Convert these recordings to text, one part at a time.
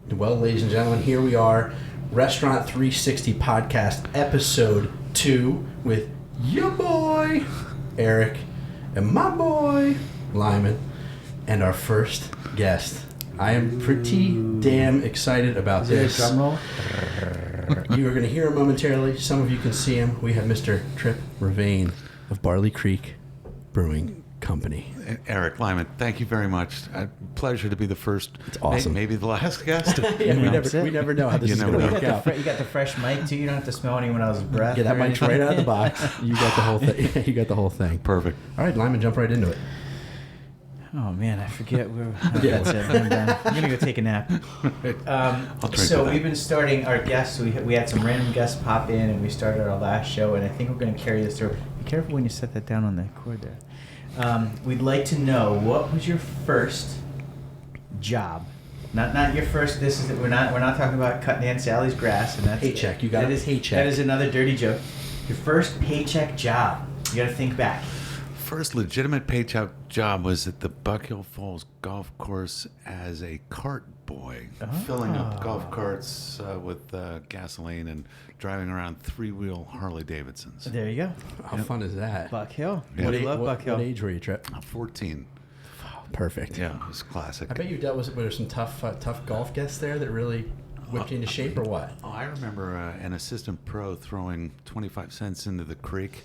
Well, ladies and gentlemen, here we are, Restaurant 360 Podcast, Episode 2, with your boy, Eric, and my boy, Lyman, and our first guest. I am pretty damn excited about this. Drum roll? You are going to hear him momentarily. Some of you can see him. We have Mr. Trip Rivane of Barley Creek Brewing Company. Eric, Lyman, thank you very much. Pleasure to be the first. It's awesome. Maybe the last guest. Yeah, we never know how this is going to work out. You got the fresh mic too. You don't have to smell anyone else's breath. Yeah, that mic's right out of the box. You got the whole thing. You got the whole thing. Perfect. All right, Lyman, jump right into it. Oh man, I forget. That's it. I'm done. I'm gonna go take a nap. So we've been starting our guests. We had some random guests pop in, and we started our last show, and I think we're gonna carry this through. Be careful when you set that down on the cord there. We'd like to know, what was your first job? Not your first. We're not talking about cutting Aunt Sally's grass and that's paycheck. You got a paycheck. That is another dirty joke. Your first paycheck job. You got to think back. First legitimate paycheck job was at the Buck Hill Falls Golf Course as a cart boy, filling up golf carts with gasoline and driving around three-wheel Harley Davidsons. There you go. How fun is that? Buck Hill. Yeah. Buck Hill. What age were you, Trip? 14. Perfect. Yeah, it was classic. I bet you dealt with some tough golf guests there that really whipped you into shape, or what? Oh, I remember an assistant pro throwing 25 cents into the creek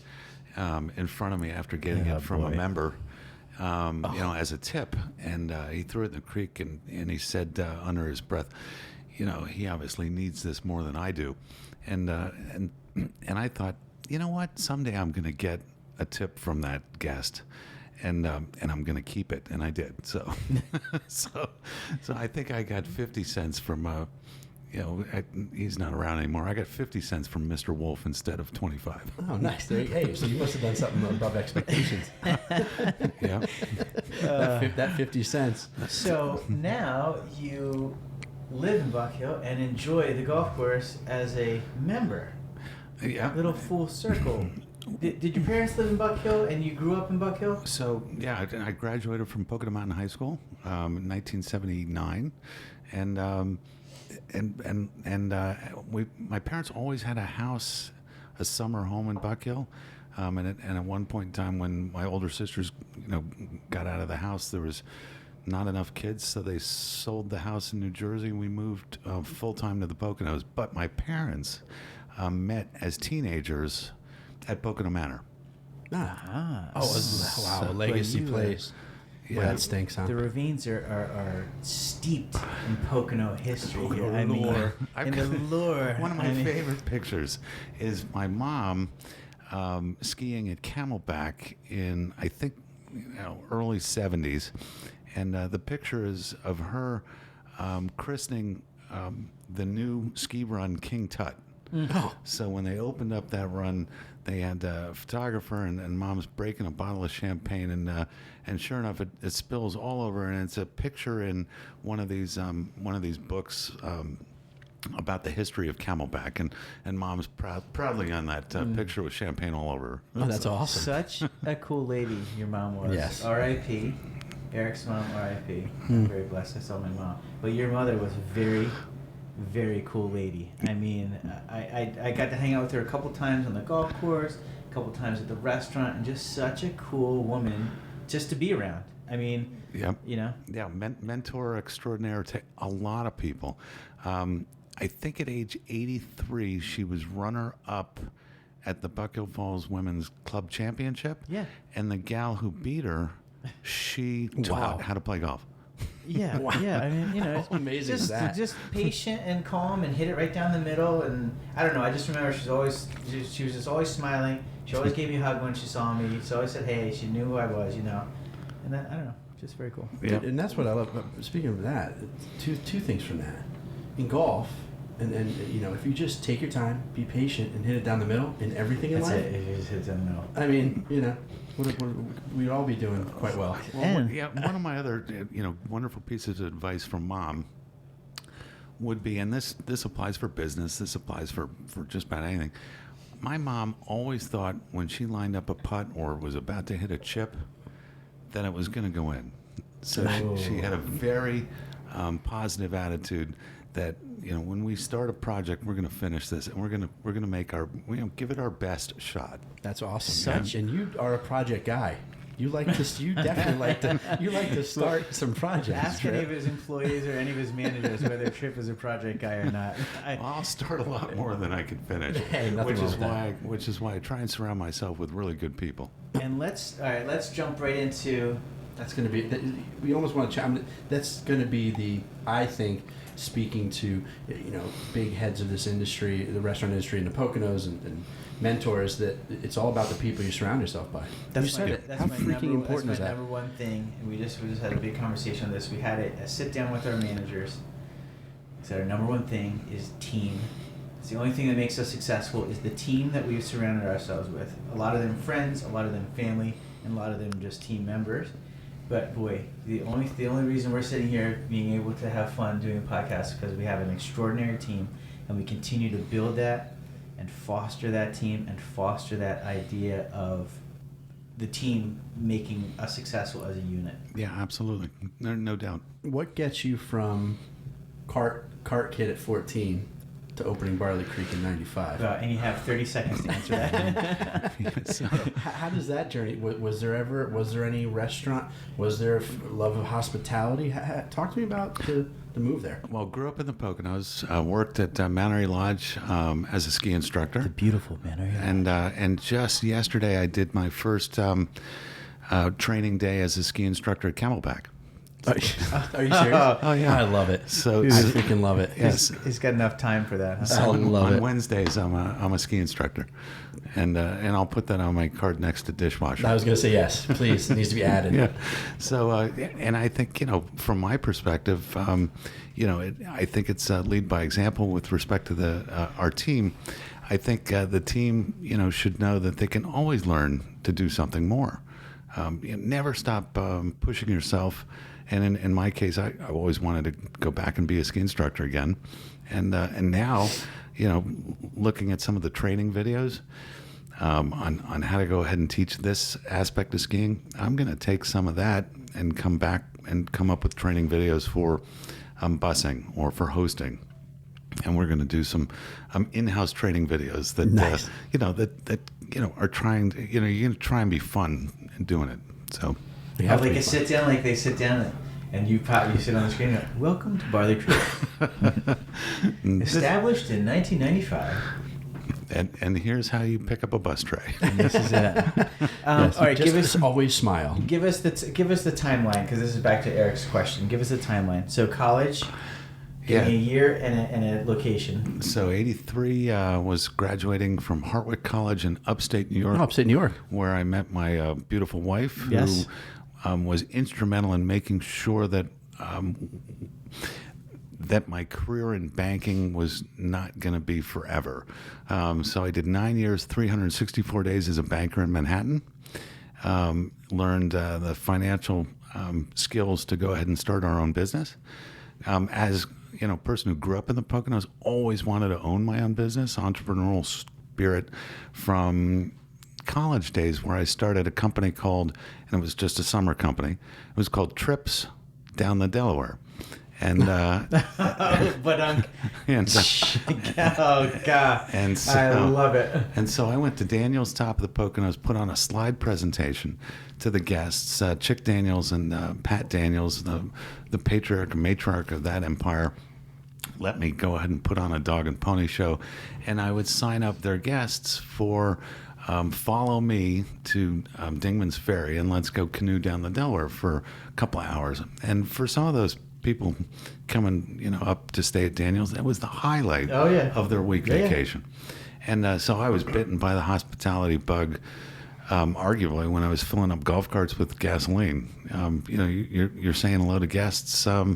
in front of me after getting it from a member, as a tip. And he threw it in the creek, and he said under his breath, he obviously needs this more than I do. And I thought, you know what? Someday I'm going to get a tip from that guest. And I'm going to keep it, and I did. So, so I think I got 50 cents from, he's not around anymore. I got 50 cents from Mr. Wolf instead of 25. Oh, nice. Hey, so you must have done something above expectations. Yeah. That 50 cents. So now you live in Buck Hill and enjoy the golf course as a member. Yeah. Little full circle. Did your parents live in Buck Hill and you grew up in Buck Hill? So, yeah, I graduated from Pocono Mountain High School in 1979. My parents always had a house, a summer home in Buck Hill. And at one point in time when my older sisters, got out of the house, there was not enough kids, so they sold the house in New Jersey, and we moved full-time to the Poconos. But my parents met as teenagers at Pocono Manor. Wow, legacy place. Yeah, that stinks, huh? The Rivanes are steeped in Pocono history. Pocono lore. In the lore. One of my favorite pictures is my mom skiing at Camelback in, I think, early 70s. And the picture is of her christening the new ski run King Tut. Oh. So when they opened up that run, they had a photographer and Mom's breaking a bottle of champagne, and sure enough, it spills all over, and it's a picture in one of these books about the history of Camelback, and Mom's proudly on that picture with champagne all over her. Oh, that's awesome. Such a cool lady your mom was. Yes. R.I.P. Eric's mom, R.I.P. I'm very blessed I saw my mom. But your mother was a very, very cool lady. I mean, I got to hang out with her a couple times on the golf course, a couple times at the restaurant, and just such a cool woman just to be around. I mean, Yeah, mentor extraordinaire to a lot of people. I think at age 83, she was runner-up at the Buck Hill Falls Women's Club Championship. Yeah. And the gal who beat her, she taught how to play golf. Yeah, wow. Yeah. I mean, How amazing is that? Just patient and calm and hit it right down the middle. And I don't know. I just remember she was just always smiling. She always gave me a hug when she saw me. She always said, "Hey." She knew who I was, And then, I don't know, just very cool. Yeah. And that's what I love. Speaking of that, two things from that. In golf, and if you just take your time, be patient, and hit it down the middle in everything in life. That's it. If you just hit it down the middle. I mean, we'd all be doing quite well. One of my other, wonderful pieces of advice from Mom would be, and this applies for business, this applies for just about anything. My mom always thought when she lined up a putt or was about to hit a chip, that it was going to go in. So she had a very positive attitude that, when we start a project, we're going to finish this, and we're going to make give it our best shot. That's awesome. And you are a project guy. You definitely like to start some projects. Ask any of his employees or any of his managers whether Trip is a project guy or not. I'll start a lot more than I can finich. Hey, which is why I try and surround myself with really good people. And let's jump right into. That's going to be. We almost want to. That's going to be I think, speaking to big heads of this industry, the restaurant industry, and the Poconos and mentors, that it's all about the people you surround yourself by. That's How freaking important is that? That's my number one thing. And we just had a big conversation on this. We had a sit down with our managers. We said our number one thing is team. It's the only thing that makes us successful is the team that we've surrounded ourselves with. A lot of them friends, a lot of them family, and a lot of them just team members. But boy, the only reason we're sitting here being able to have fun doing a podcast is because we have an extraordinary team, and we continue to build that and foster that team and foster that idea of the team making us successful as a unit. Yeah, absolutely. No doubt. What gets you from cart kid at 14 to opening Barley Creek in 95? And you have 30 seconds to answer that. How does that journey? Was there any restaurant? Was there love of hospitality? Talk to me about the move there. Well, grew up in the Poconos. Worked at Mount Airy Lodge as a ski instructor. It's a beautiful Mount Airy Lodge. And just yesterday, I did my first training day as a ski instructor at Camelback. Are you serious? Oh yeah, I love it. So I freaking love it. Yes, he's got enough time for that. Huh? So I love it. On Wednesdays, I'm a ski instructor, and I'll put that on my card next to dishwasher. I was going to say yes, please. It needs to be added. Yeah. So and I think from my perspective, I think it's lead by example with respect to our team. I think the team should know that they can always learn to do something more. Never stop pushing yourself. And in my case, I always wanted to go back and be a ski instructor again. And now, looking at some of the training videos on how to go ahead and teach this aspect of skiing, I'm going to take some of that and come back and come up with training videos for busing or for hosting. And we're going to do some in-house training videos that, nice. Are trying to, you're going to try and be fun in doing it. So. They sit down and you sit on the screen and go, welcome to Barley Creek. Established in 1995. And here's how you pick up a bus tray. And this is it. All right, give us always smile. Give us the timeline, because this is back to Eric's question. Give us the timeline. So college, give me a year and a location. So 83 was graduating from Hartwick College in upstate New York. Upstate New York, where I met my beautiful wife, yes. who was instrumental in making sure that that my career in banking was not going to be forever. So I did 9 years, 364 days as a banker in Manhattan. Learned the financial skills to go ahead and start our own business. As a person who grew up in the Poconos, always wanted to own my own business, entrepreneurial spirit from college days, where I started a company called, and it was just a summer company, it was called Trips down the Delaware. And oh God! And so, I love it. And so I went to Daniel's Top of the Poconos, put on a slide presentation to the guests, Chick Daniels and Pat Daniels, the patriarch and matriarch of that empire. Let me go ahead and put on a dog and pony show, and I would sign up their guests for follow me to Dingman's Ferry and let's go canoe down the Delaware for a couple of hours. And for some of those people coming, up to stay at Daniel's, that was the highlight of their week vacation. And so I was bitten by the hospitality bug, arguably when I was filling up golf carts with gasoline. You're saying hello to guests. At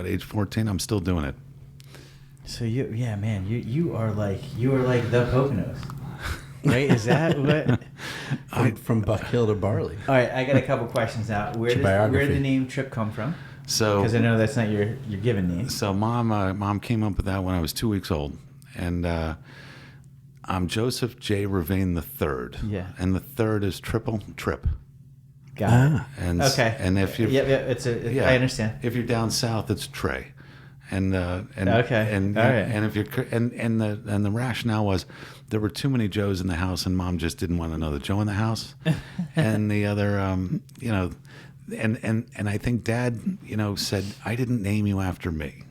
age 14, I'm still doing it. So you are like the Poconos. Right? Is that what? From Buck Hill to Barley. All right, I got a couple questions now. Where did the name Trip come from? So, because I know that's not your given name. So mom came up with that when I was 2 weeks old, and I'm Joseph J. Rivane III. Yeah. And the third is triple trip. Got it. And Okay. And if you I understand. If you're down south, it's Trey. And Okay. and All right. and if you're and the rationale was there were too many Joes in the house, and Mom just didn't want another Joe in the house. And the other, and I think Dad, said, I didn't name you after me.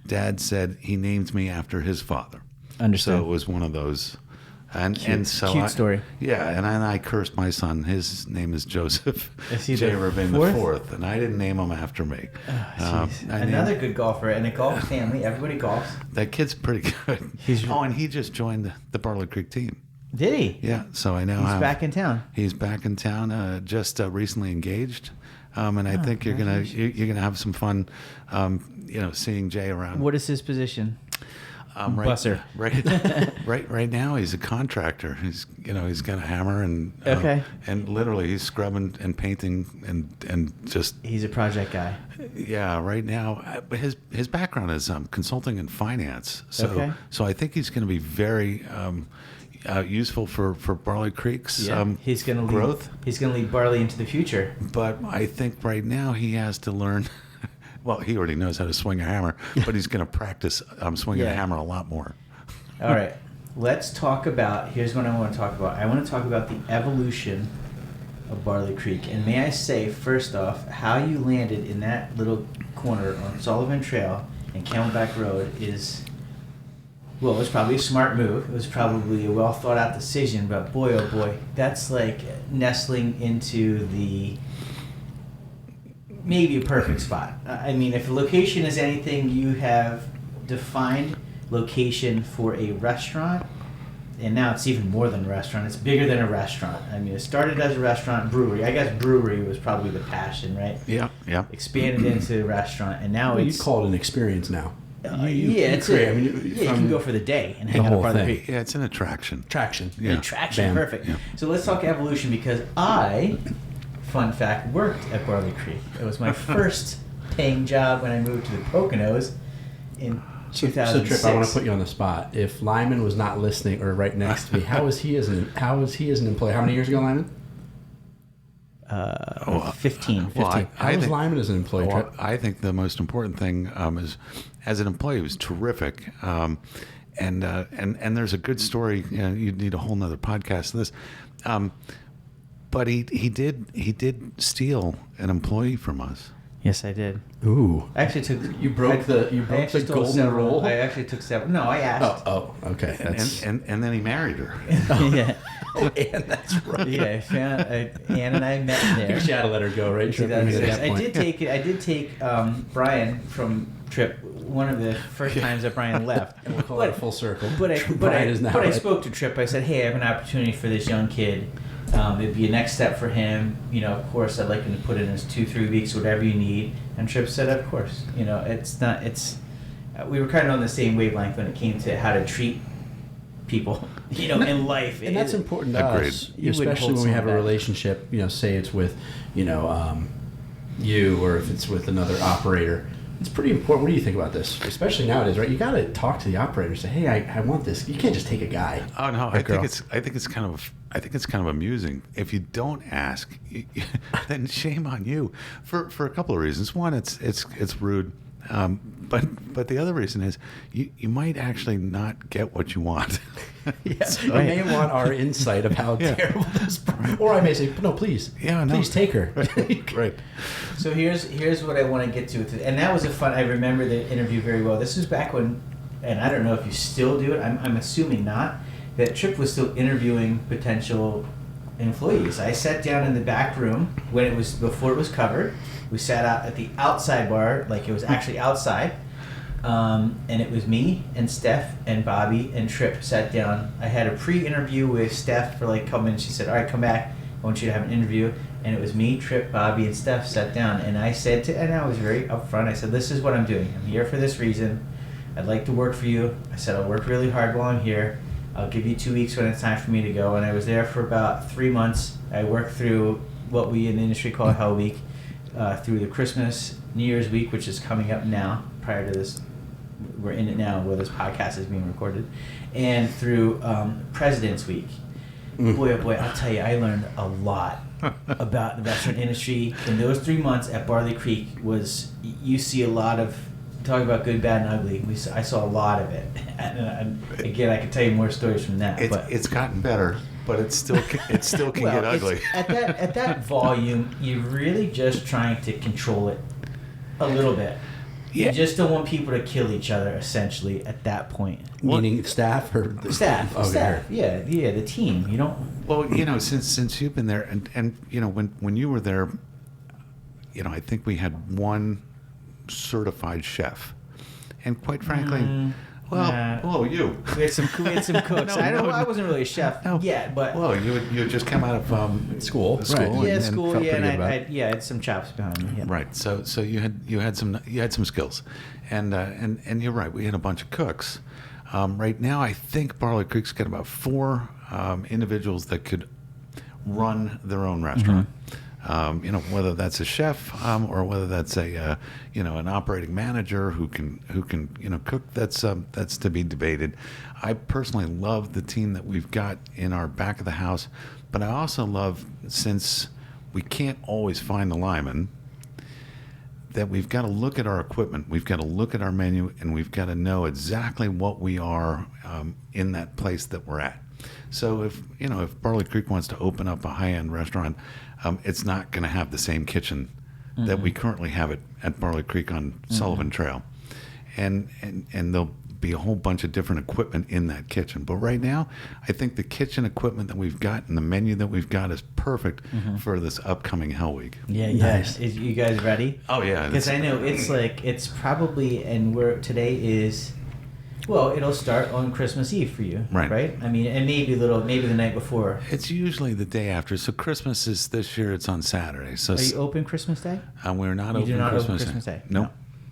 Dad said he named me after his father. Understand. So it was one of those. And so cute story. Yeah, and I cursed my son. His name is Joseph Is he J. the Rivane the fourth, and I didn't name him after me. Another good golfer in a golf family. Everybody golfs. That kid's pretty good. And he just joined the Barley Creek team. Did he? Yeah, so I know he's back in town. He's back in town. Just recently engaged, and I think you're gonna have some fun. Seeing Jay around. What is his position? Busser. Right now he's a contractor. He's got a hammer and and literally he's scrubbing and painting and just he's a project guy. Yeah, right now, but his background is consulting and finance. So I think he's going to be very useful for Barley Creek's he's going to growth. He's going to lead Barley into the future. But I think right now he has to learn. Well, he already knows how to swing a hammer, but he's going to practice swinging a hammer a lot more. All right. Let's talk about, here's what I want to talk about. I want to talk about the evolution of Barley Creek. And may I say, first off, how you landed in that little corner on Sullivan Trail and Camelback Road is, well, it was probably a smart move. It was probably a well thought out decision, but boy, oh boy, that's like nestling into the maybe a perfect spot. I mean, if location is anything, you have defined location for a restaurant, and now it's even more than a restaurant. It's bigger than a restaurant. I mean, it started as a restaurant brewery. I guess brewery was probably the passion, right? Yeah. Expanded into a restaurant, and now it's... You call it an experience now. You can go for the day and hang out at Barley Creek. Yeah, it's an attraction. Yeah. Attraction, perfect. Yeah. So let's talk evolution, because fun fact, worked at Barley Creek. It was my first paying job when I moved to the Poconos in 2006. So Trip, I want to put you on the spot. If Lyman was not listening or right next to me, how was he as an employee? How many years ago, Lyman? 15. How was Lyman as an employee? Well, I think the most important thing is, as an employee, he was terrific. And there's a good story. You need a whole nother podcast of this. But he did steal an employee from us. Yes, I did. Ooh! I actually took. You broke the golden rule. I actually took several. No, I asked. Oh, okay. And then he married her. Yeah. Oh, and that's right. Yeah, I found Ann and I met there. You had to let her go, right? Trip, I did take Brian from Trip. One of the first times that Brian left. We'll call it a full circle. But I spoke to Trip. I said, hey, I have an opportunity for this young kid. It'd be a next step for him. Of course, I'd like him to put in his 2-3 weeks, whatever you need. And Trip said, of course. We were kind of on the same wavelength when it came to how to treat people, in life. And that's important to us, especially when we have a relationship, say it's with, you, or if it's with another operator. It's pretty important. What do you think about this? Especially nowadays, right? You got to talk to the operator. Say, hey, I want this. You can't just take a guy. Oh no, I think it's kind of amusing. If you don't ask, then shame on you for a couple of reasons. One, it's rude. But the other reason is you might actually not get what you want. Yes, you may want our insight of how terrible this, or I may say, no, please, please take her. Right. So here's what I want to get to, and that was I remember the interview very well. This was back when, and I don't know if you still do it. I'm assuming not. That Trip was still interviewing potential employees. I sat down in the back room before it was covered. We sat out at the outside bar, like it was actually outside. And it was me and Steph and Bobby and Trip sat down. I had a pre-interview with Steph for like come in. She said, all right, come back. I want you to have an interview. And it was me, Trip, Bobby, and Steph sat down. And I said and I was very upfront. I said, this is what I'm doing. I'm here for this reason. I'd like to work for you. I said, I'll work really hard while I'm here. I'll give you 2 weeks when it's time for me to go. And I was there for about 3 months. I worked through what we in the industry call Hell Week, through the Christmas, New Year's week, which is coming up now, prior to this. We're in it now where this podcast is being recorded, and through President's Week. Boy, oh boy, I'll tell you, I learned a lot about the restaurant industry in those 3 months at Barley Creek. You see a lot of, talk about good, bad, and ugly. I saw a lot of it. And again, I could tell you more stories from that. It's gotten better, but it still can get ugly. At that volume, you're really just trying to control it a little bit. Yeah. You just don't want people to kill each other, essentially, at that point. Meaning staff or staff? Okay. Staff. Yeah, the team. You don't. Well, since you've been there, and when you were there, I think we had one certified chef, and quite frankly, you. We had some cooks. I wasn't really a chef yet, but you had just come out of school. Right. School. And I had some chops behind me. Yeah. Right. So you had some skills, and you're right. We had a bunch of cooks. Right now, I think Barley Creek's got about 4 individuals that could run their own restaurant. Whether that's a chef or whether that's a an operating manager who can cook. That's to be debated. I personally love the team that we've got in our back of the house, but I also love, since we can't always find the lineman, that we've got to look at our equipment, we've got to look at our menu, and we've got to know exactly what we are in that place that we're at. So if Barley Creek wants to open up a high-end restaurant, it's not going to have the same kitchen that we currently have at Barley Creek on Sullivan Trail, and there'll be a whole bunch of different equipment in that kitchen. But right now, I think the kitchen equipment that we've got and the menu that we've got is perfect for this upcoming Hell Week. Yeah, nice. Is you guys ready? Oh yeah, because I know it's probably, and today is. Well, it'll start on Christmas Eve for you, right? I mean, and maybe the night before. It's usually the day after. So Christmas is this year. It's on Saturday. So are you open Christmas Day? We're not open. You do not Christmas open Christmas Day. Nope. No.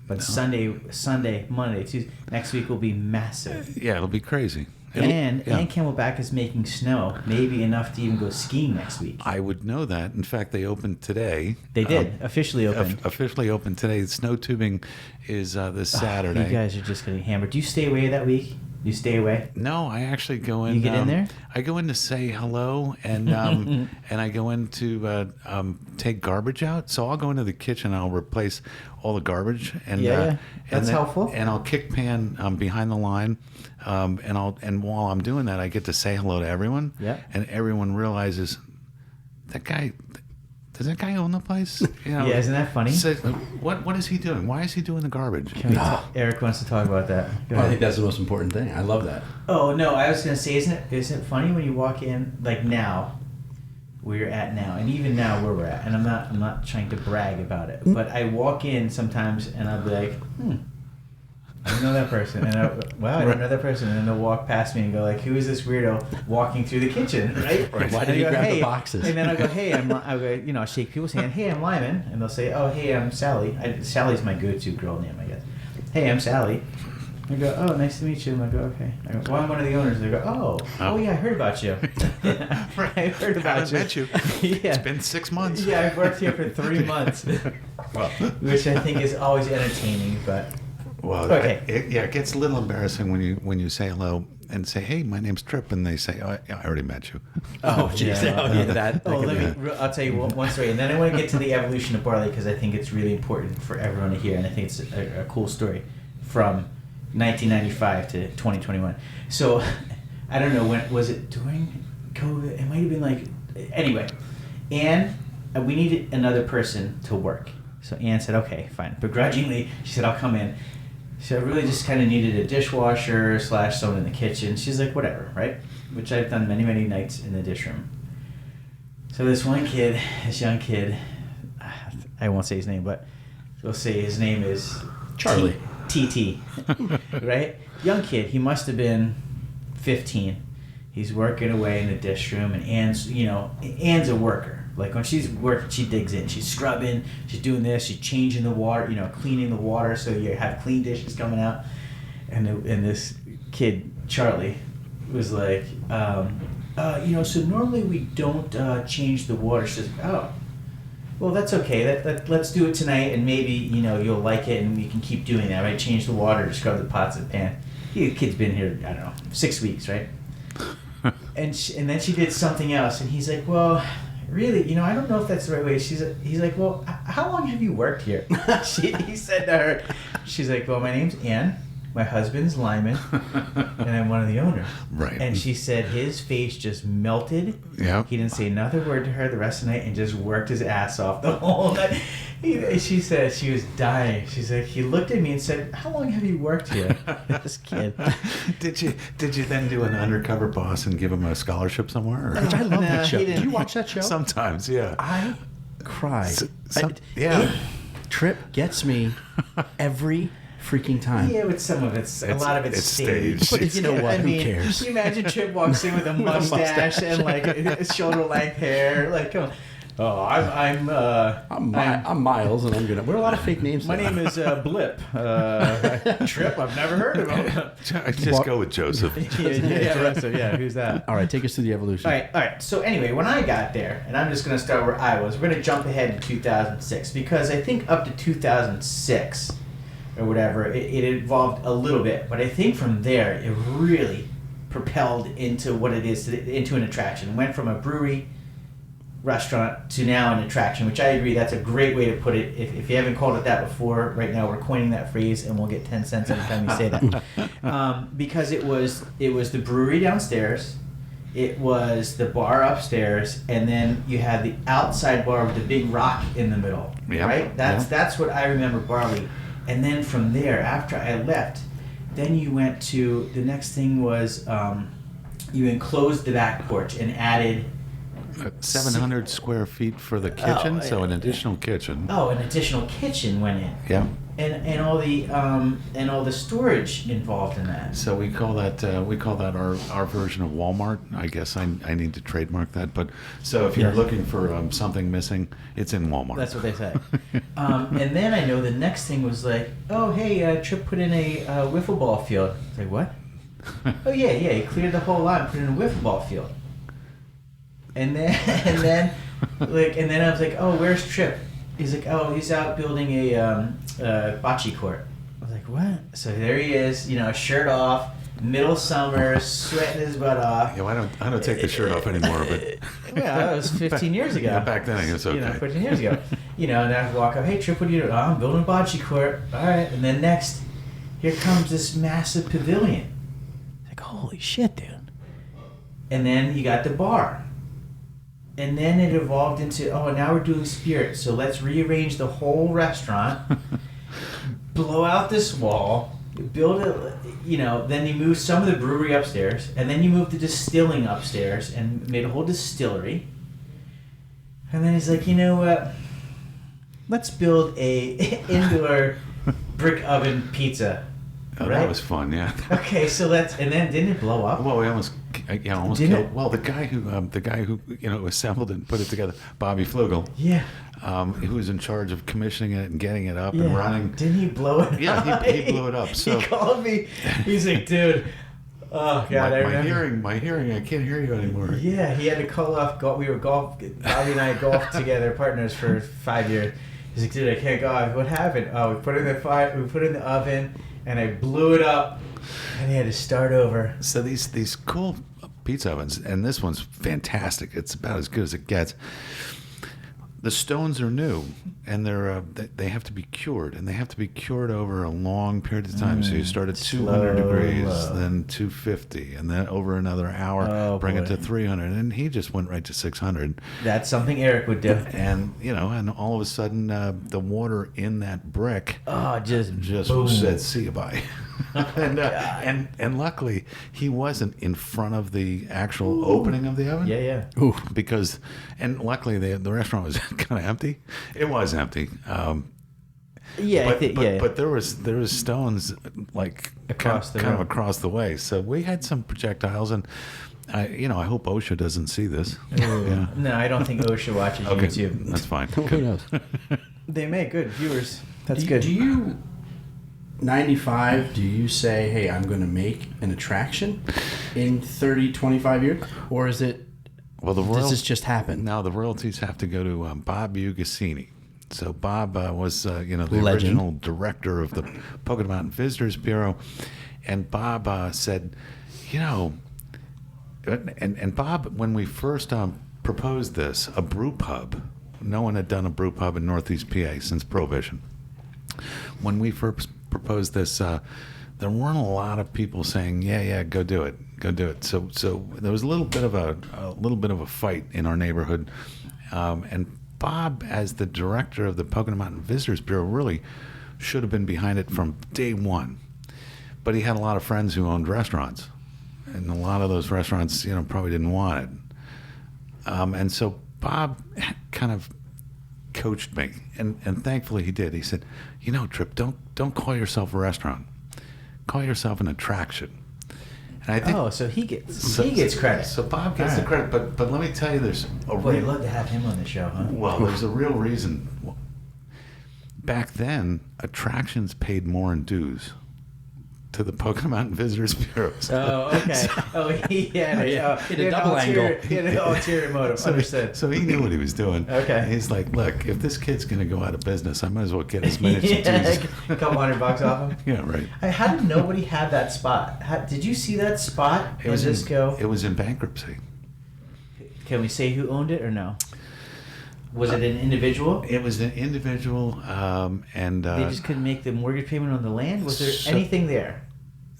But Sunday, Monday, Tuesday, next week will be massive. Yeah, it'll be crazy. And Camelback is making snow, maybe enough to even go skiing next week. I would know that. In fact, they opened today. They did officially open. Officially open today. Snow tubing is this Saturday. You guys are just getting hammered. Do you stay away that week? You stay away? No, I actually go in. You get in there? I go in to say hello, and and I go in to take garbage out. So I'll go into the kitchen. I'll replace all the garbage, and that's helpful. And I'll kick pan behind the line, and while I'm doing that, I get to say hello to everyone. Yeah. And everyone realizes that guy. Does that guy own the place? Yeah, isn't that funny? So, what is he doing? Why is he doing the garbage? Eric wants to talk about that. Well, I think that's the most important thing. I love that. Oh no, I was gonna say, isn't it funny when you walk in, like now, where you're at now, and even now where we're at, and I'm not trying to brag about it, but I walk in sometimes and I'll be like, I don't know that person, and I don't know that person, and then they'll walk past me and go like, who is this weirdo walking through the kitchen, right? Why did he grab the boxes? And then I'll go, hey, I'll shake people's hand, hey, I'm Lyman, and they'll say, oh, hey, I'm Sally. Sally's my go-to girl name, I guess. Hey, I'm Sally. I go, oh, nice to meet you. And I go, okay. I go, well, I'm one of the owners. And they go, oh yeah, I heard about you. I heard about you. I met you. Yeah. It's been 6 months. Yeah, I've worked here for 3 months, which I think is always entertaining, but. Well, okay. It gets a little embarrassing when you say hello and say, "Hey, my name's Trip," and they say, "Oh, I already met you." Oh, jeez. I'll tell you one story, and then I want to get to the evolution of barley because I think it's really important for everyone to hear, and I think it's a cool story from 1995 to 2021. So, I don't know when was it during COVID? It might have been anyway, and we needed another person to work. So Ann said, "Okay, fine." Begrudgingly, she said, "I'll come in." So I really just kind of needed a dishwasher / someone in the kitchen. She's like, whatever, right? Which I've done many, many nights in the dish room. So this young kid, I won't say his name, but we'll say his name is Charlie. TT, right? Young kid, he must have been 15. He's working away in the dish room, and Ann's a worker. Like when she's working, she digs in. She's scrubbing. She's doing this. She's changing the water. Cleaning the water so you have clean dishes coming out. And this kid Charlie was like, so normally we don't change the water. She's like, oh, well that's okay. Let's do it tonight, and maybe you'll like it, and you can keep doing that, right? Change the water, scrub the pots and pan. The kid's been here, I don't know, 6 weeks, right? and then she did something else, and he's like, well, really, I don't know if that's the right way. He's like, well, how long have you worked here? He said to her, she's like, well, my name's Ann. My husband's Lyman, and I'm one of the owners. Right. And she said his face just melted. Yeah. He didn't say another word to her the rest of the night and just worked his ass off the whole night. She said she was dying. She's like, he looked at me and said, how long have you worked here? This kid. Did you then do an undercover boss and give him a scholarship somewhere? Or? I love that show. he Did didn't. you watch that show? Sometimes, yeah. I cried. Yeah. Trip gets me every freaking time. Yeah, with some of it's a lot of it's staged. But you know what? Who cares? Can you imagine Trip walks in with a mustache and like shoulder length hair? Like, come on. Oh, I'm Miles, and we're a lot of fake names. My name is Blip. Trip. I've never heard of him. Just go with Joseph. Yeah. Who's that? All right, take us through the evolution. All right. So anyway, when I got there, and I'm just going to start where I was. We're going to jump ahead to 2006 because I think up to 2006 or whatever, it evolved a little bit. But I think from there, it really propelled into what it is, into an attraction. It went from a brewery restaurant to now an attraction, which I agree that's a great way to put it. If you haven't called it that before, right now we're coining that phrase, and we'll get 10 cents every time you say that. Because it was the brewery downstairs, it was the bar upstairs, and then you had the outside bar with the big rock in the middle. Yep. Right? That's what I remember Barley. And then from there, after I left, then you went to, the next thing was you enclosed the back porch and added 700 square feet for the kitchen, so an additional kitchen. Oh, an additional kitchen went in. Yeah. And all the storage involved in that. So we call that our version of Walmart. I guess I need to trademark that. But so if you're looking for something missing, it's in Walmart. That's what they say. And then I know the next thing was like, oh hey, Trip put in a wiffle ball field. It's like, what? Oh yeah, he cleared the whole lot and put in a wiffle ball field. And then I was like, oh, where's Trip? He's like, oh, he's out building a bocce court. I was like, what? So there he is, shirt off, middle summer, sweating his butt off. Yeah, well, I don't take the shirt off anymore, but well, that was 15 years ago. Yeah, back then it was okay. 15 years ago. And I walk up, hey Trip, what are you doing? Oh, I'm building a bocce court. All right. And then next, here comes this massive pavilion. Like, holy shit, dude. And then you got the bar. And then it evolved into, oh, now we're doing spirits, so let's rearrange the whole restaurant, blow out this wall, build it, then you move some of the brewery upstairs, and then you move the distilling upstairs and made a whole distillery. And then he's like, you know what? Let's build a indoor brick oven pizza. Oh, right? That was fun, yeah. Okay, so and then didn't it blow up? Well, we almost killed. Well, the guy who assembled it and put it together, Bobby Flugel. Yeah. Who was in charge of commissioning it and getting it up and running. Didn't he blow it up? Yeah, he blew it up. So he called me. He's like, dude. Oh God, my hearing, I can't hear you anymore. Yeah, he had to call off. Bobby and I golfed together, partners for 5 years. He's like, dude, I can't go. What happened? Oh, we put it in the fire. We put it in the oven. And I blew it up, and he had to start over. So these cool pizza ovens, and this one's fantastic. It's about as good as it gets. The stones are new, and they have to be cured, and they have to be cured over a long period of time. So you start at 200 degrees, then 250, and then over another hour, bring it to 300, and he just went right to 600. That's something Eric would do. And and all of a sudden, the water in that brick, just said, "See you bye." and luckily he wasn't in front of the actual opening of the oven. Yeah. Ooh, and luckily the restaurant was kind of empty. It was empty. But there was stones like across across the way. So we had some projectiles, and I hope OSHA doesn't see this. Yeah. No, I don't think OSHA watches YouTube. That's fine. Who knows? They make good viewers. That's good. Do you 95, do you say, hey, I'm going to make an attraction in 30, 25 years? Or is it, does this just happen? No, the royalties have to go to Bob Ugassini. So Bob was, the Legend. original director of the Pocono Mountain Visitors Bureau. And Bob said, and Bob, when we first proposed this, a brew pub, no one had done a brew pub in Northeast PA since Prohibition. When we first proposed this, there weren't a lot of people saying, "Yeah, go do it." So there was a little bit of a fight in our neighborhood, and Bob, as the director of the Pocono Mountain Visitors Bureau, really should have been behind it from day one. But he had a lot of friends who owned restaurants, and a lot of those restaurants, probably didn't want it. And so Bob kind of coached me, and thankfully he did. He said, Trip, don't call yourself a restaurant. Call yourself an attraction. And I think so he gets credit. So Bob gets the credit, but let me tell you, there's a Boy, I'd love to have him on the show, huh? Well, there's a real reason. Back then, attractions paid more in dues to the Pocono Mountain Visitors Bureau. Oh, okay. He had a double angle. He had an ulterior motive. Understood. So he knew what he was doing. Okay. He's like, look, if this kid's going to go out of business, I might as well get as many dues. A couple $100 off him. Yeah, right. How did nobody have that spot? Did you see that spot? It was in bankruptcy. Can we say who owned it or no? Was it an individual? It was an individual, and they just couldn't make the mortgage payment on the land. Was there anything there?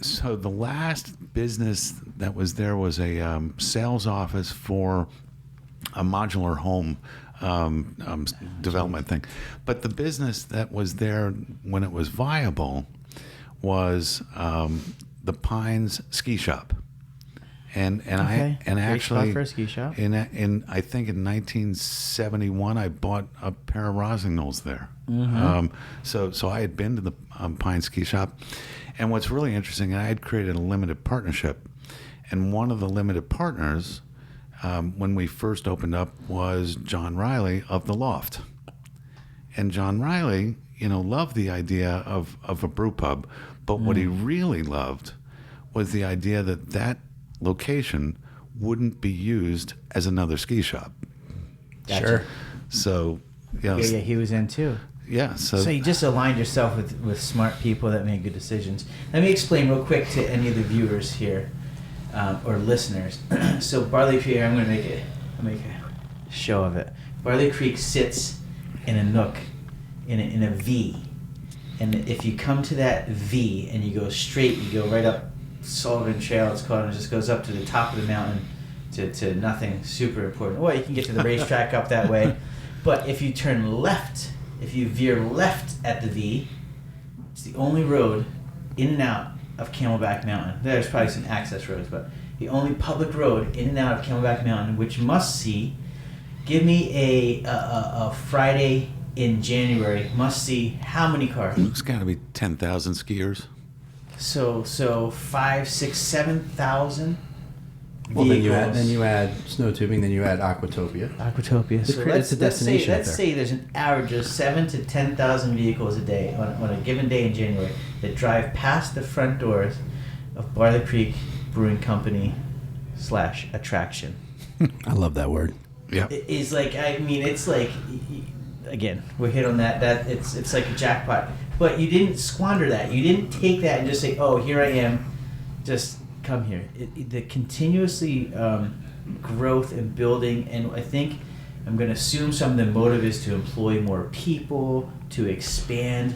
So the last business that was there was a sales office for a modular home development thing. But the business that was there when it was viable was the Pines Ski Shop. And I actually for a ski shop. In I think in 1971 I bought a pair of Rosingnols there. Mm-hmm. So I had been to the Pine Ski Shop, and what's really interesting, I had created a limited partnership, and one of the limited partners when we first opened up was John Riley of the Loft, and John Riley, loved the idea of a brew pub, but what he really loved was the idea that location wouldn't be used as another ski shop. Gotcha. Sure. So, yeah, he was in too. Yeah. So you just aligned yourself with smart people that make good decisions. Let me explain real quick to any of the viewers here or listeners. So Barley Creek, I'm going to make a show of it. Barley Creek sits in a nook, in a V, and if you come to that V and you go straight, you go right up Sullivan Trail, it's called, and it just goes up to the top of the mountain to nothing super important. Or you can get to the racetrack up that way. But if you turn left, if you veer left at the V, it's the only road in and out of Camelback Mountain. There's probably some access roads, but the only public road in and out of Camelback Mountain, which must see, give me a Friday in January, must see how many cars? It's got to be 10,000 skiers. So 5, 6, 7,000 Well, vehicles. then you add snow tubing, then you add Aquatopia. So It's a destination. Let's say there's an average of 7,000 to 10,000 vehicles a day on a given day in January that drive past the front doors of Barley Creek Brewing Company / attraction. I love that word. Yeah. It's like, it's like, again, we hit on that it's like a jackpot. But you didn't squander that. You didn't take that and just say, oh, here I am, just come here. The continuously growth and building, and I think I'm going to assume some of the motive is to employ more people, to expand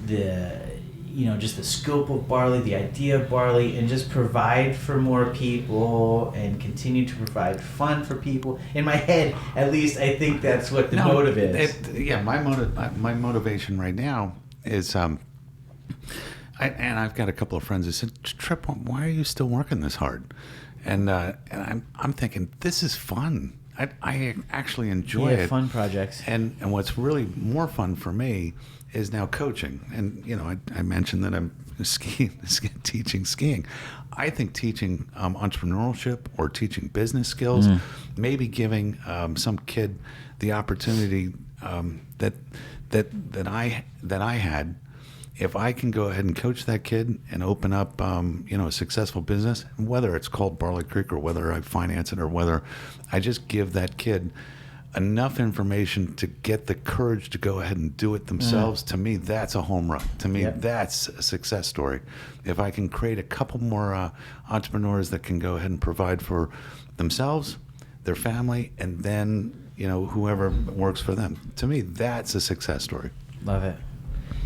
just the scope of barley, the idea of barley, and just provide for more people and continue to provide fun for people. In my head, at least, I think that's what the motive is. My motivation right now is, and I've got a couple of friends who said, Trip, why are you still working this hard? And I'm thinking, this is fun. I actually enjoy it. Fun projects. And what's really more fun for me is now coaching. And I mentioned that I'm teaching skiing. I think teaching entrepreneurship or teaching business skills, maybe giving some kid the opportunity that I had. If I can go ahead and coach that kid and open up, a successful business, whether it's called Barley Creek or whether I finance it or whether I just give that kid enough information to get the courage to go ahead and do it themselves, to me, that's a home run. To me, that's a success story. If I can create a couple more entrepreneurs that can go ahead and provide for themselves, their family, and then, whoever works for them. To me, that's a success story. Love it.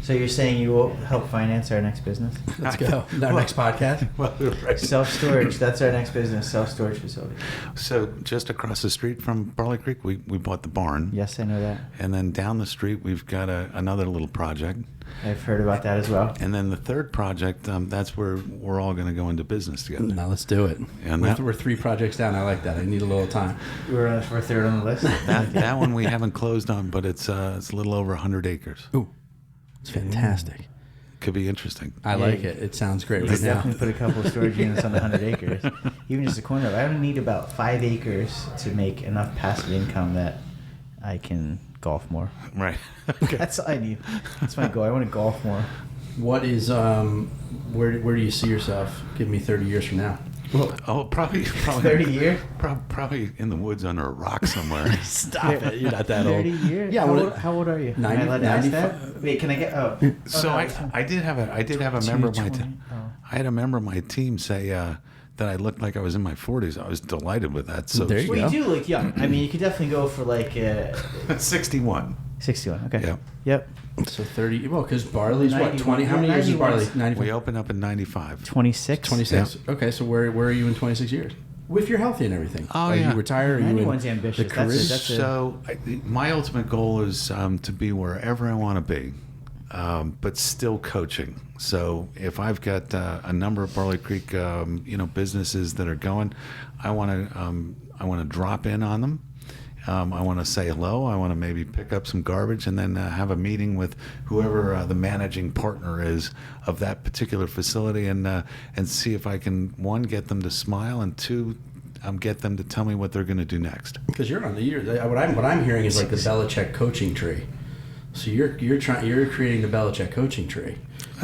So you're saying you will help finance our next business? Let's go. Our next podcast. Well, right. Self-storage. That's our next business, self-storage facility. So just across the street from Barley Creek, we bought the barn. Yes, I know that. And then down the street, we've got another little project. I've heard about that as well. And then the third project, that's where we're all going to go into business together. Now let's do it. And we're 3 projects down. I like that. I need a little time. We're third on the list. That one we haven't closed on, but it's a little over 100 acres. Ooh, it's fantastic. Could be interesting. I like it. It sounds great right now. Definitely put a couple of storage units on the 100 acres. Even just a corner of it. I only need about 5 acres to make enough passive income that I can golf more. Right. Okay. That's all I need. That's my goal. I want to golf more. What is where do you see yourself? Give me 30 years from now. Well, probably 30 years? Probably in the woods under a rock somewhere. Stop it! You're not that old. 30 years? Yeah. How old are you? 90, Am I allowed to ask 95? that? Wait, can I get? So no, I did have a member of my team. I had a member of my team say that I looked like I was in my 40s. I was delighted with that. So There you Well, go. you do look young. I mean, you could definitely go for like 61. 61. Okay. Yeah. Yep. So 30. Well, because barley's what 91. 20. How many years is 91. barley? 95. We opened up in 95. 26. 26. Okay, so where are you in 26 years? If you're healthy and everything. Oh, Are yeah. you retire? Are you in Anyone's ambitious. the career? So my ultimate goal is to be wherever I want to be, but still coaching. So if I've got a number of Barley Creek, businesses that are going, I want to drop in on them. I want to say hello. I want to maybe pick up some garbage and then have a meeting with whoever the managing partner is of that particular facility and see if I can, 1, get them to smile, and 2, get them to tell me what they're going to do next. Because you're on the what I'm hearing is like the Belichick coaching tree. So you're creating the Belichick coaching tree.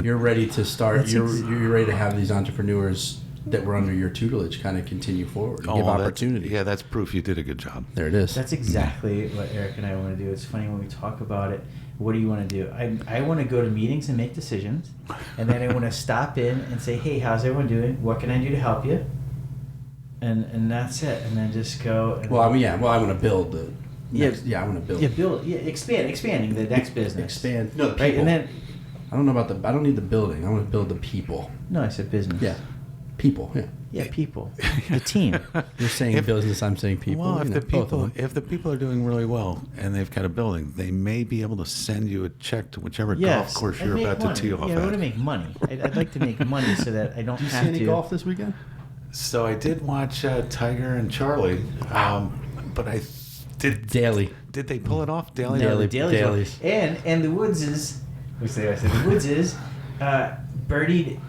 You're ready to start. You're ready to have these entrepreneurs that were under your tutelage kind of continue forward and give opportunity. Yeah, that's proof you did a good job. There it is. That's exactly what Eric and I want to do. It's funny when we talk about it. What do you want to do? I want to go to meetings and make decisions, and then I want to stop in and say, "Hey, how's everyone doing? What can I do to help you?" And that's it. And then just go. And I want to build the. I want to build. Yeah, expanding the next business. Expand. No, the people. Right, and then. I don't know about I don't need the building. I want to build the people. No, I said business. Yeah. People, Yeah, people. The team. You're saying business, I'm saying people. Well, if the people are doing really well and they've got a building, they may be able to send you a check to whichever golf course you're about to tee off at. Yeah, I want to at. make money. I'd like to make money so that I don't Did you have see any to. golf this weekend? So I did watch Tiger and Charlie, but I did. Daily. Did they pull it off? Daily. Dailies. And the Woods is. I said the Woods is birdied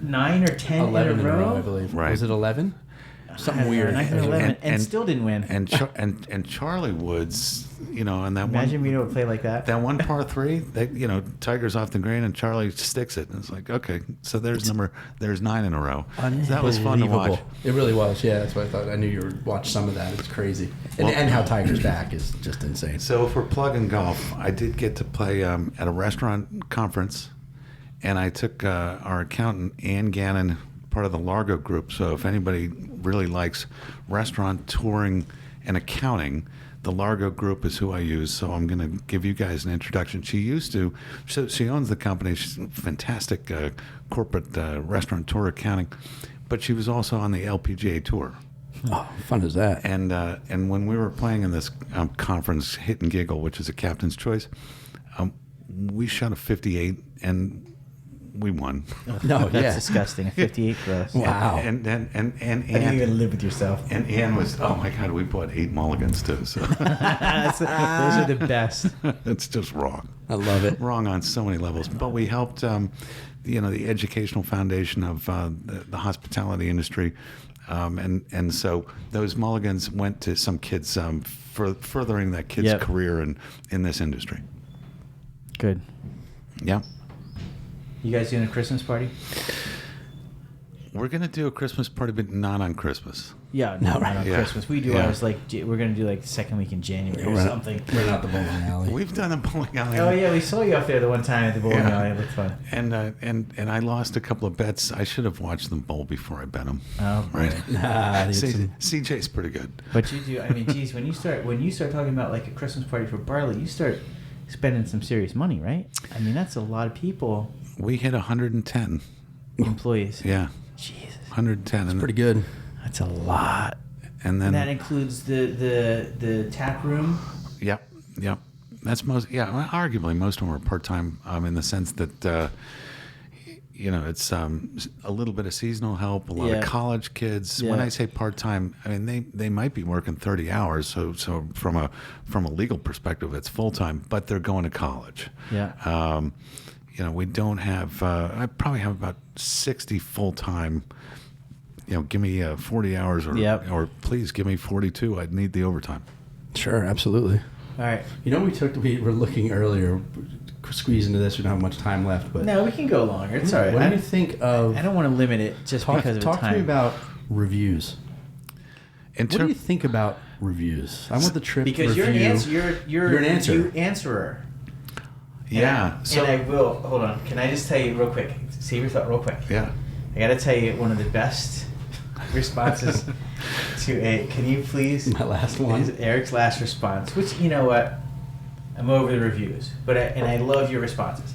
9 or 10 11 in a row. I believe. Right. Was it 11? Something weird. 9 or 11, and still didn't win. And Charlie Woods, and that Imagine we don't play like that. That one par 3, that Tiger's off the green and Charlie sticks it, and it's like, okay, so there's 9 in a row. That was fun to watch. It really was. Yeah, that's what I thought. I knew you would watch some of that. It's crazy, and how Tiger's back is just insane. So for plugging golf, I did get to play at a restaurant conference, and I took our accountant Ann Gannon, part of the Largo group. So if anybody really likes restaurant touring and accounting, the Largo group is who I use. So I'm going to give you guys an introduction. She owns the company. She's a fantastic corporate restaurateur accounting, but she was also on the LPGA tour. Oh, fun is that? And when we were playing in this conference, Hit and Giggle, which is a captain's choice, we shot a 58 and we won. No, That's disgusting. A 58 gross. Wow. And How do you even live with yourself? And Ann was, oh my God, we bought 8 mulligans too. So Those are the best. it's just wrong. I love it. Wrong on so many levels. But we helped, the educational foundation of the hospitality industry. And so those mulligans went to some kids furthering that kid's career in this industry. Good. Yeah. You guys doing a Christmas party? We're going to do a Christmas party, but not on Christmas. Yeah, no, not on Christmas. We do ours we're going to do like the second week in January or something. We're not the bowling alley. We've done a bowling alley. Oh yeah, we saw you up there the one time at the bowling alley. It looked fun. And I lost a couple of bets. I should have watched them bowl before I bet them. Oh, right. CJ's pretty good. But you do. I mean, geez, when you start talking about like a Christmas party for Barley, you start spending some serious money, right? I mean, that's a lot of people. We hit 110 employees. Yeah. Jesus. 110. That's pretty good. That's a lot. And then that includes the tap room. Yep. That's most. Yeah, arguably most of them are part time. In the sense that it's a little bit of seasonal help, a lot of college kids. Yeah. When I say part time, I mean they might be working 30 hours. So from a legal perspective, it's full time, but they're going to college. Yeah. We don't have. I probably have about 60 full time. Give me 40 hours, or please give me 42. I'd need the overtime. Sure, absolutely. All right. We were looking earlier, squeeze into this. We don't have much time left, but no, we can go longer. It's all right. What do you think of? I don't want to limit it just because of time. Talk to me about reviews. What do you think about reviews? I want the Trip because review. You're an answerer. Yeah. And I will hold on. Can I just tell you real quick? Save your thought real quick. Yeah. I got to tell you one of the best responses to a. Can you please? My last one. Is Eric's last response, which you know what, I'm over the reviews, but I love your responses.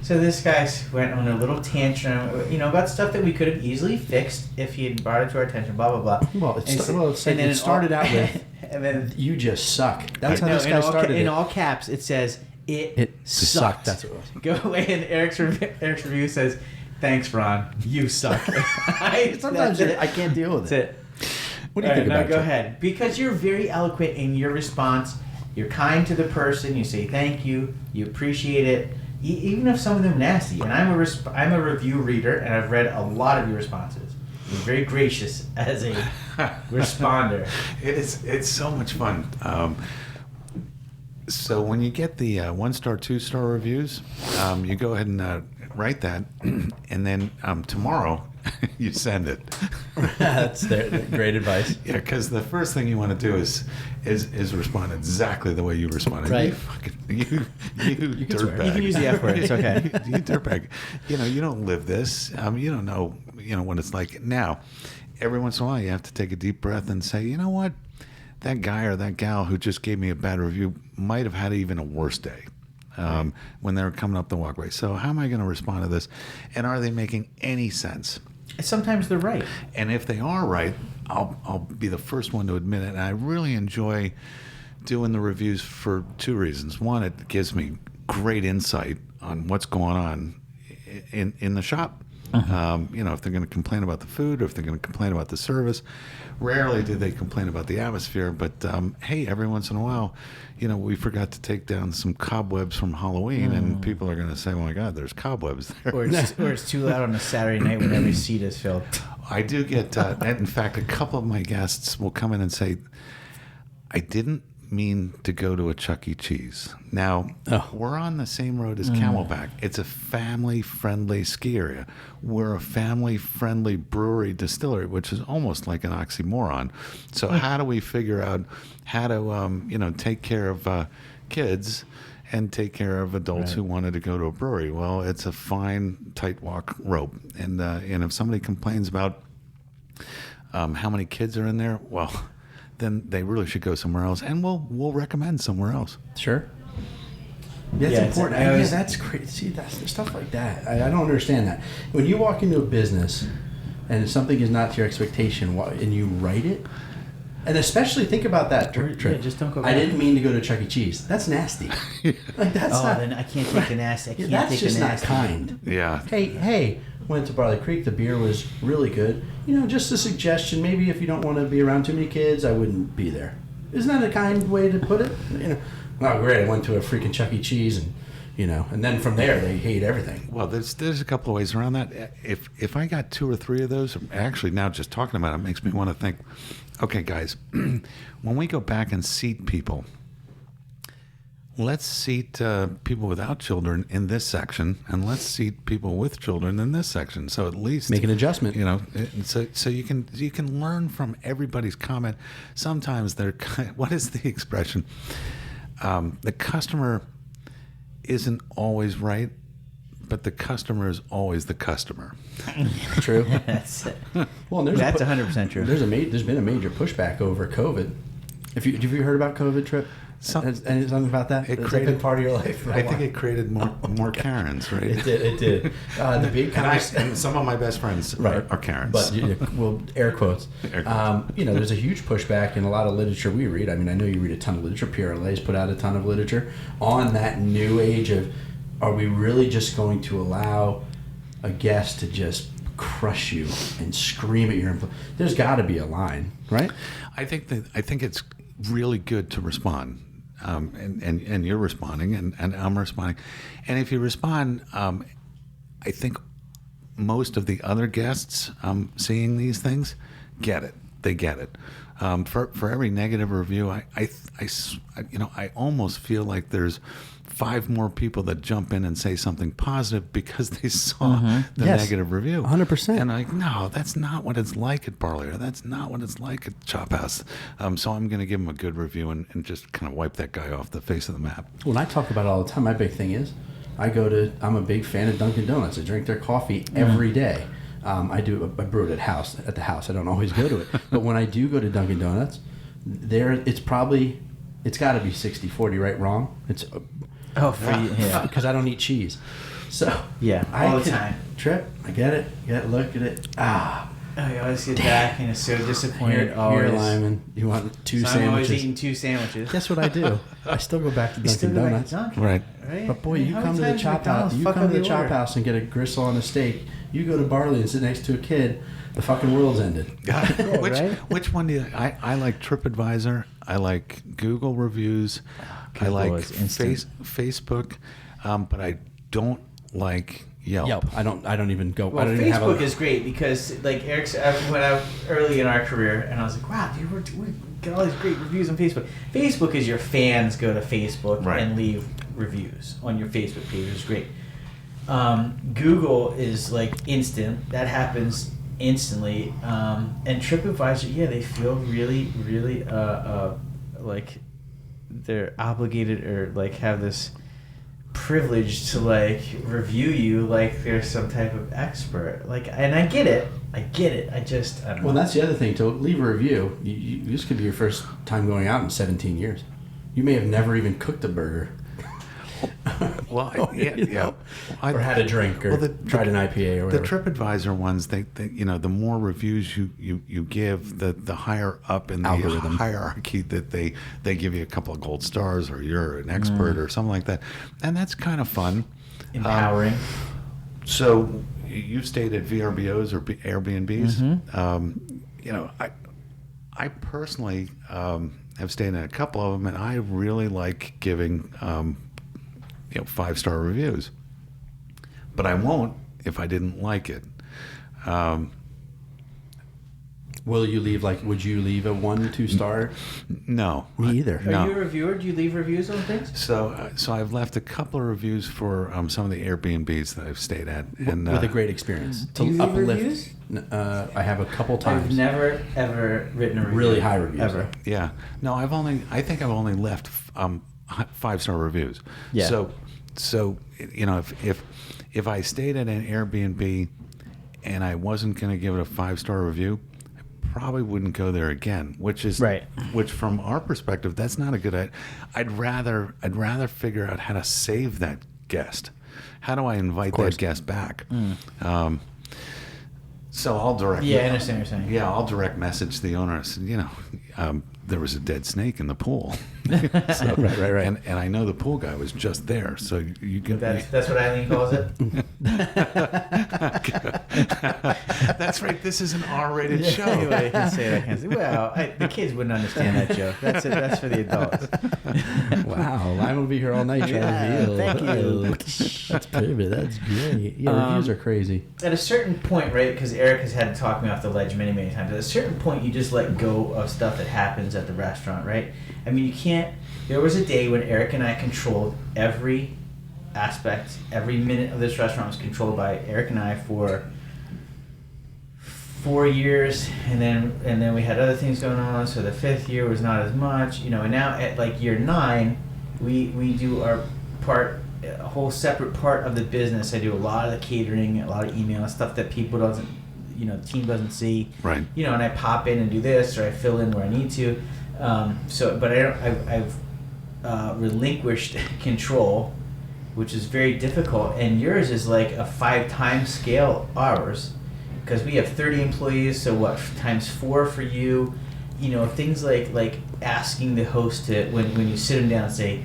So this guy went on a little tantrum, about stuff that we could have easily fixed if he had brought it to our attention. Blah blah blah. Well, it started out with, and then you just suck. That's how this guy started. In all caps, it says. It sucked. That's what it was. Go away, and Eric's review says, "Thanks, Ron. You suck." Sometimes I can't deal with it. That's it. What do you think about it? Go ahead. Because you're very eloquent in your response. You're kind to the person. You say thank you. You appreciate it, even if some of them are nasty. And I'm a review reader, and I've read a lot of your responses. You're very gracious as a responder. It's so much fun. So when you get the 1-star, 2-star reviews, you go ahead and write that, and then tomorrow you send it. That's great advice. Yeah, because the first thing you want to do is respond exactly the way you responded. Right. You dirtbag. You can use the F word. It's okay. You dirtbag. You don't live this. You don't know. What it's like. Now, every once in a while, you have to take a deep breath and say, you know what. That guy or that gal who just gave me a bad review might have had even a worse day when they were coming up the walkway. So how am I going to respond to this? And are they making any sense? Sometimes they're right. And if they are right, I'll be the first one to admit it. And I really enjoy doing the reviews for two reasons. One, it gives me great insight on what's going on in the shop. Uh-huh. If they're going to complain about the food or if they're going to complain about the service. Rarely do they complain about the atmosphere, but hey, every once in a while, we forgot to take down some cobwebs from Halloween, and people are going to say, "Oh my God, there's cobwebs there." Or it's too loud on a Saturday night when every seat is filled. I do get, in fact, a couple of my guests will come in and say, "I didn't mean to go to a Chuck E. Cheese." Now, we're on the same road as Camelback. It's a family-friendly ski area. We're a family-friendly brewery distillery, which is almost like an oxymoron. So how do we figure out how to, take care of kids and take care of adults who wanted to go to a brewery? Well, it's a fine, tight-walk rope. And if somebody complains about how many kids are in there, well, then they really should go somewhere else, and we'll recommend somewhere else. Sure. That's important. That's crazy. See, that's stuff like that. I don't understand that. When you walk into a business and something is not to your expectation, and you write it, and especially think about that trip. Yeah, just don't go back. I didn't mean to go to Chuck E. Cheese. That's nasty. Then I can't take the nasty. That's just not kind. Yeah. Hey. Went to Barley Creek. The beer was really good. Just a suggestion. Maybe if you don't want to be around too many kids, I wouldn't be there. Isn't that a kind way to put it? Oh, great. I went to a freaking Chuck E. Cheese, and then from there they hate everything. Well, there's a couple of ways around that. If I got 2 or 3 of those, actually now just talking about it makes me want to think. Okay, guys, when we go back and seat people, let's seat people without children in this section, and let's seat people with children in this section. So at least make an adjustment. You know, so you can learn from everybody's comment. Sometimes they're what is the expression? The customer isn't always right, but the customer is always the customer. True. That's it. Well, that's 100% true. There's been a major pushback over COVID. Have you heard about COVID, Trip? Something about that? It created a part of your life. I think it created more Karens, right? It did. The big and some of my best friends are Karens. But air quotes. There's a huge pushback in a lot of literature we read. I mean, I know you read a ton of literature. PRLA's put out a ton of literature on that new age of, are we really just going to allow a guest to just crush you and scream at your employee? There's got to be a line, right? I think it's really good to respond. And you're responding, and I'm responding. And if you respond, I think most of the other guests seeing these things get it. They get it. For every negative review, I almost feel like there's 5 more people that jump in and say something positive because they saw the negative review. 100%. And I'm like, no, that's not what it's like at Barley, or that's not what it's like at Chop House. So I'm going to give them a good review and just kind of wipe that guy off the face of the map. When I talk about it all the time, my big thing is, I'm a big fan of Dunkin' Donuts. I drink their coffee every day. I brew it at the house. I don't always go to it. But when I do go to Dunkin' Donuts, it's got to be 60-40, right? Wrong? It's... because I don't eat cheese. So all the time. Trip, I get it. Look at it. I always get back and it's so disappointed. Here, Lyman, you want 2 sandwiches? I'm always eating 2 sandwiches. Guess what I do? I still go back to Dunkin' Donuts. Right. But boy, you come to the Chop House. You come to the Chop House and get a gristle on a steak. You go to Barley and sit next to a kid. The fucking world's ended. Which one do you? I like TripAdvisor. I like Google reviews. I like Facebook, but I don't like Yelp. I don't even go. Well, Facebook is great because, like Eric's, when I was early in our career, and I was like, wow, dude, we get all these great reviews on Facebook. Facebook is your fans go to Facebook and leave reviews on your Facebook page, which is great. Google is like instant. That happens instantly. And TripAdvisor, they feel really, really like they're obligated or like have this privilege to like review you like they're some type of expert. Like, and I get it. I don't know. Well, that's the other thing. To leave a review, this could be your first time going out in 17 years. You may have never even cooked a burger. Well, or had a drink, or tried an IPA, or whatever. The TripAdvisor ones, they the more reviews you give, the higher up in the algorithm hierarchy that they give you a couple of gold stars, or you're an expert, or something like that, and that's kind of fun, empowering. So you stayed at VRBOs or Airbnbs. I personally have stayed in a couple of them, and I really like giving 5-star reviews, but I won't if I didn't like it. Will you leave? Would you leave a 1-2 star? No, me either. Are you a reviewer? Do you leave reviews on things? So I've left a couple of reviews for some of the Airbnbs that I've stayed at, and with a great experience. Do you leave reviews? I have a couple times. I've never ever written a review. Really high reviews ever. Yeah. No, I think I've only left 5-star reviews. Yeah. So if I stayed at an Airbnb and I wasn't going to give it a 5-star review, I probably wouldn't go there again. Which from our perspective, that's not a good idea. I'd rather figure out how to save that guest. How do I invite that guest back? So I'll direct. Yeah, I understand what you're saying. Yeah, I'll direct message the owner. I said, there was a dead snake in the pool. So, right. And I know the pool guy was just there. So you get that's what Eileen calls it. That's right. This is an R-rated show. Anyway, I can say that. I can say, well, the kids wouldn't understand that joke. That's it. That's for the adults. Wow, I will be here all night trying to reveal. Thank you. That's perfect. That's great. Yeah, reviews are crazy. At a certain point, right? Because Eric has had to talk me off the ledge many, many times. At a certain point, you just let go of stuff that happens at the restaurant, right? I mean, you can't There was a day when Eric and I controlled every aspect, every minute of this restaurant was controlled by Eric and I for 4 years, and then we had other things going on. So the 5th year was not as much, and now at like year 9, we do our part, a whole separate part of the business. I do a lot of the catering, a lot of email stuff that people doesn't, the team doesn't see. Right. And I pop in and do this, or I fill in where I need to. But I've relinquished control, which is very difficult. And yours is like a 5 times scale ours, because we have 30 employees. So what times 4 for you? Things like asking the host to when you sit them down and say,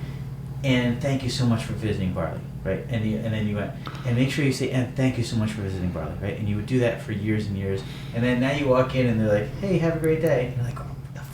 "And thank you so much for visiting Barley," right? And then you went, and make sure you say, "And thank you so much for visiting Barley," right? And you would do that for years and years. And then now you walk in and they're like, "Hey, have a great day." And you're like,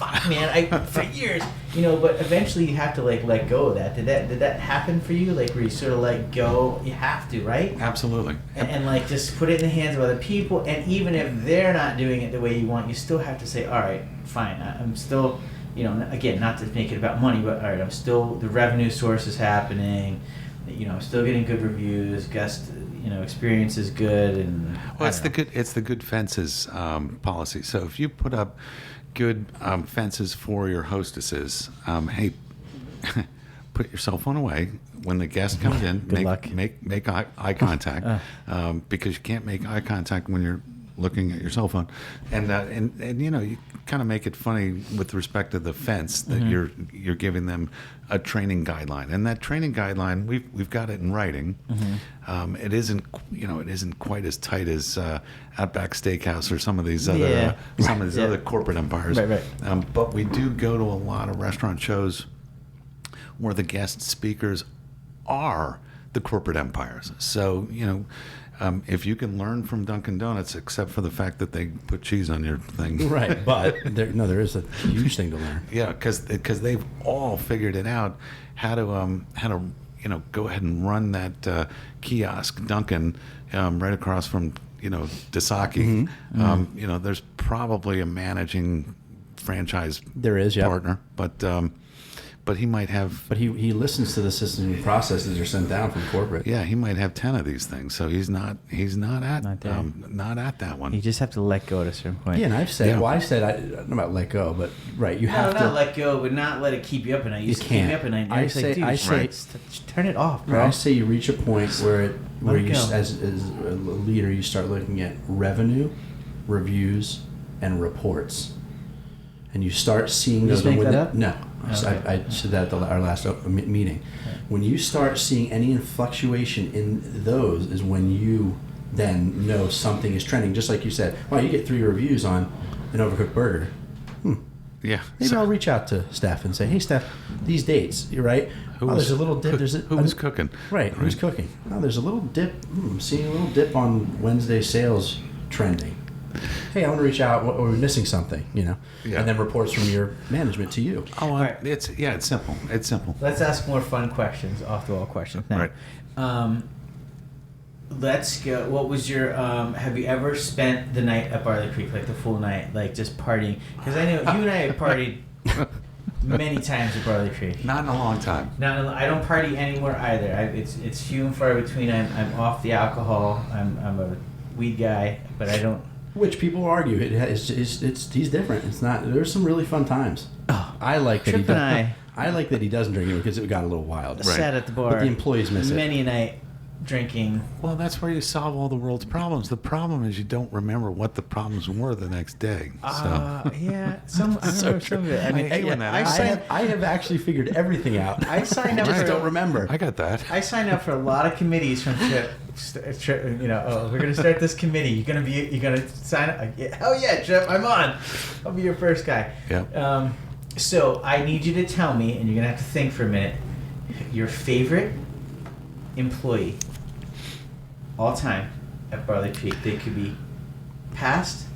fuck, man, for years, but eventually you have to let go of that. Did that happen for you? Like where you sort of let go, you have to, right? Absolutely. And just put it in the hands of other people. And even if they're not doing it the way you want, you still have to say, all right, fine, I'm still, again, not to make it about money, but all right, I'm still, the revenue source is happening. I'm still getting good reviews, guest, experience is good, and well, it's the good fences policy. So if you put up good fences for your hostesses, hey, put your cell phone away when the guest comes in. Make eye contact, because you can't make eye contact when you're looking at your cell phone, and you kind of make it funny with respect to the fence that you're giving them a training guideline, and that training guideline we've got it in writing. It isn't quite as tight as Outback Steakhouse or some of these other other corporate empires. Right. But we do go to a lot of restaurant shows where the guest speakers are the corporate empires. So if you can learn from Dunkin' Donuts, except for the fact that they put cheese on your thing. Right, but there is a huge thing to learn. Yeah, because they've all figured it out how to go ahead and run that kiosk Dunkin' right across from Dasaki. There's probably a managing franchise partner, but he might have. But he listens to the systems and processes that are sent down from corporate. Yeah, he might have 10 of these things, so he's not at that one. You just have to let go at a certain point. Yeah, and I've said, I don't know about let go, but right, you have to not let go, but not let it keep you up at night. You can't. Keep me up at night. I say, turn it off, bro. I say you reach a point where you, as a leader, you start looking at revenue, reviews, and reports, and you start seeing those. No. Okay. I said that at our last meeting. Okay. When you start seeing any fluctuation in those is when you then know something is trending. Just like you said, you get 3 reviews on an overcooked burger. Yeah. Maybe I'll reach out to Steph and say, hey, Steph, these dates, you're right. There's a little dip. Who was cooking? Right, who's cooking? There's a little dip. I'm seeing a little dip on Wednesday sales trending. Hey, I want to reach out. We're missing something, and then reports from your management to you. Oh, right. It's simple. It's simple. Let's ask more fun questions, off-the-wall questions. Now. Right. Let's go. What was your? Have you ever spent the night at Barley Creek, like the full night, like just partying? Because I know you and I have partied many times at Barley Creek. Not in a long time. I don't party anymore either. It's few and far between. I'm off the alcohol. I'm a weed guy, but I don't. Which people argue he's different. It's not. There's some really fun times. Oh, I like that I like that he doesn't drink it because it got a little wild. Right. Sat at the bar. But the employees miss many a night drinking. Well, that's where you solve all the world's problems. The problem is you don't remember what the problems were the next day. Yeah. Some of it. I mean, I have actually figured everything out. I signed up. I just don't remember. I got that. I signed up for a lot of committees from Trip. We're gonna start this committee. You're gonna sign up. Hell yeah, Trip, I'm on. I'll be your first guy. Yeah. So I need you to tell me, and you're gonna have to think for a minute, your favorite employee all time at Barley Creek. They could be past,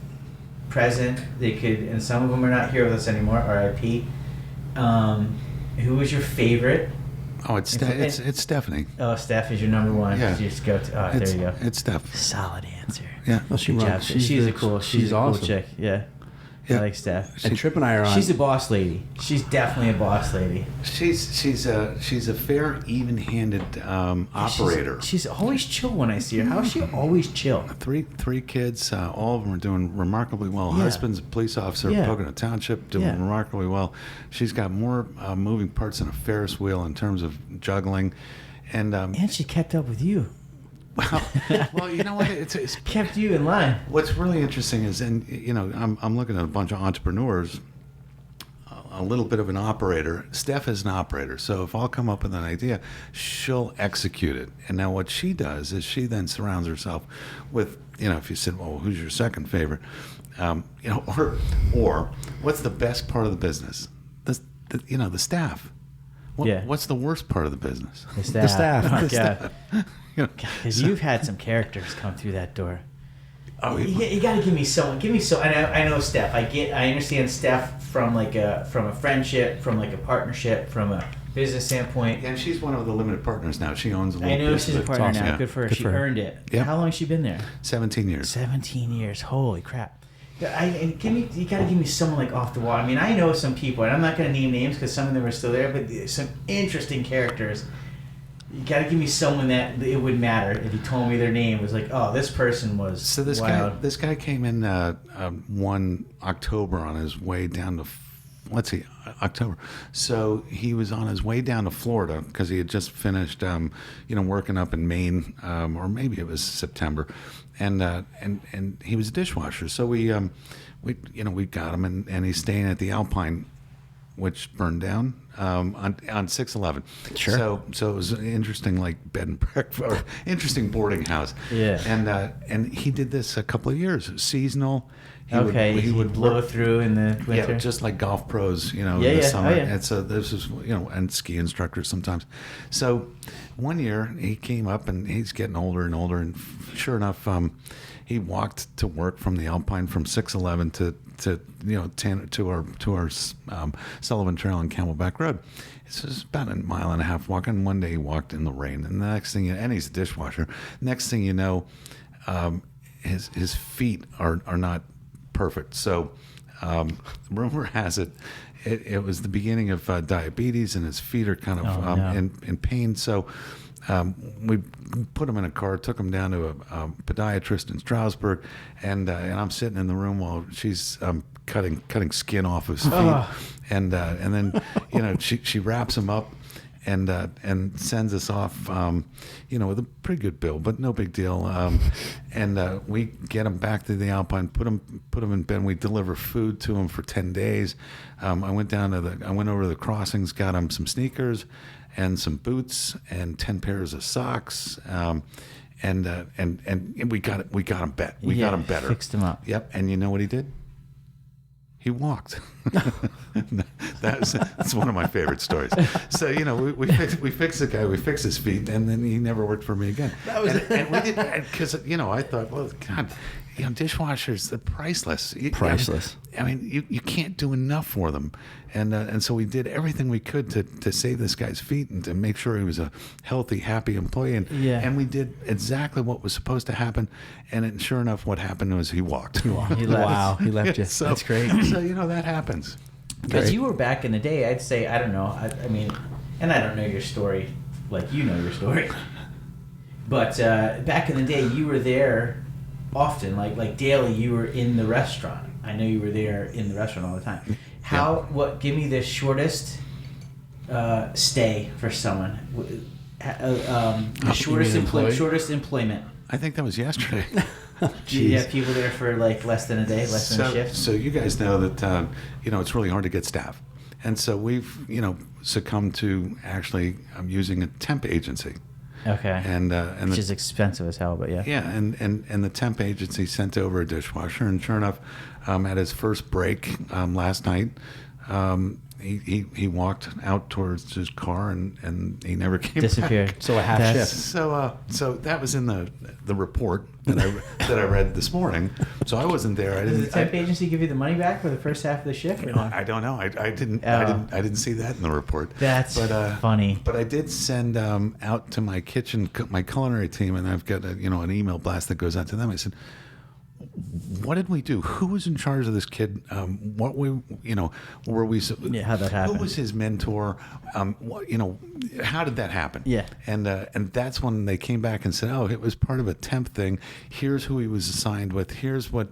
present. They could, and some of them are not here with us anymore. R.I.P. Who was your favorite? Oh, it's Stephanie. Oh, Steph is your number one. Yeah. You just go to, there you go. It's Steph. Solid answer. Yeah. Well, she's a cool awesome. chick. Yeah. I like Steph. And Trip and I are on. She's a boss lady. She's definitely a boss lady. She's a fair, even-handed operator. She's always chill when I see her. How is she always chill? Three kids. All of them are doing remarkably well. Yeah. Husband's a police officer, Pocono Township, doing remarkably well. She's got more moving parts than a Ferris wheel in terms of juggling, and she kept up with you. Well, you know what? It's kept you in line. What's really interesting is, and I'm looking at a bunch of entrepreneurs, a little bit of an operator. Steph is an operator, so if I'll come up with an idea, she'll execute it. And now what she does is she then surrounds herself with, if you said, well, who's your second favorite? Or what's the best part of the business? The staff. What's the worst part of the business? The staff. Oh, God. Because you've had some characters come through that door. Oh, you got to give me someone. I know Steph. I understand Steph from a friendship, from a partnership, from a business standpoint. And she's one of the limited partners now. She owns a little I know business. she's a partner now. Yeah. Good for her. She earned it. Yep. How long has she been there? 17 years. 17 years. Holy crap. You got to give me someone off the wall. I mean, I know some people, and I'm not going to name names because some of them are still there, but some interesting characters. You got to give me someone that it would matter if you told me their name. It was this person was so this wild. This guy came in one October on his way down to, October. So he was on his way down to Florida because he had just finished, working up in Maine, or maybe it was September, and he was a dishwasher. So we got him, and he's staying at the Alpine, which burned down on 611. Sure. So it was an interesting bed and breakfast, or interesting boarding house. Yeah. And he did this a couple of years, seasonal. He would blow through in the winter. Yeah, just like golf pros, in the summer. Oh, yeah. And so this is, and ski instructors sometimes. So one year he came up, and he's getting older and older, and sure enough, he walked to work from the Alpine from 611 to 10 to our Sullivan Trail on Camelback Road. It's just about a mile and a half walking. One day he walked in the rain, and the next thing and he's a dishwasher. Next thing you know, his feet are not perfect. So rumor has it was the beginning of diabetes, and his feet are kind of in pain. So we put him in a car, took him down to a podiatrist in Stroudsburg, and I'm sitting in the room while she's cutting skin off his feet, and then she wraps him up and sends us off, with a pretty good bill, but no big deal. And we get him back to the Alpine, put him in bed. We deliver food to him for 10 days. I went over to the crossings, got him some sneakers and some boots and 10 pairs of socks. And we got him bet. We got him better. Fixed him up. Yep. And you know what he did? He walked. That's one of my favorite stories. So we fixed the guy, we fixed his feet, and then he never worked for me again. And we did, because I thought, well, God, dishwashers, they're priceless. Priceless. I mean, you can't do enough for them, and so we did everything we could to save this guy's feet and to make sure he was a healthy, happy employee. And we did exactly what was supposed to happen. And sure enough, what happened was he walked. He left. Wow, he left you. So, that's great. So that happens. Because you were back in the day, I'd say, I don't know. I mean, and I don't know your story like you know your story. But back in the day, you were there often, like daily. You were in the restaurant. I know you were there in the restaurant all the time. Give me the shortest stay for someone. Shortest employment. I think that was yesterday. Do you have people there for less than a day, less than a shift? So you guys know that it's really hard to get staff, and so we've succumbed to actually using a temp agency. Okay. And which is expensive as hell, but yeah. Yeah, and the temp agency sent over a dishwasher, and sure enough, at his first break last night, he walked out towards his car and he never came disappeared. back. So a half shift. So that was in the report that I read this morning. So I wasn't there. Did the temp agency give you the money back for the first half of the shift? Or not? I don't know. I didn't see that in the report. That's funny. But I did send out to my culinary team, and I've got an email blast that goes out to them. I said, what did we do? Who was in charge of this kid? What we, were we? How that happened? Who was his mentor? What, how did that happen? Yeah. And that's when they came back and said, oh, it was part of a temp thing. Here's who he was assigned with. Here's what,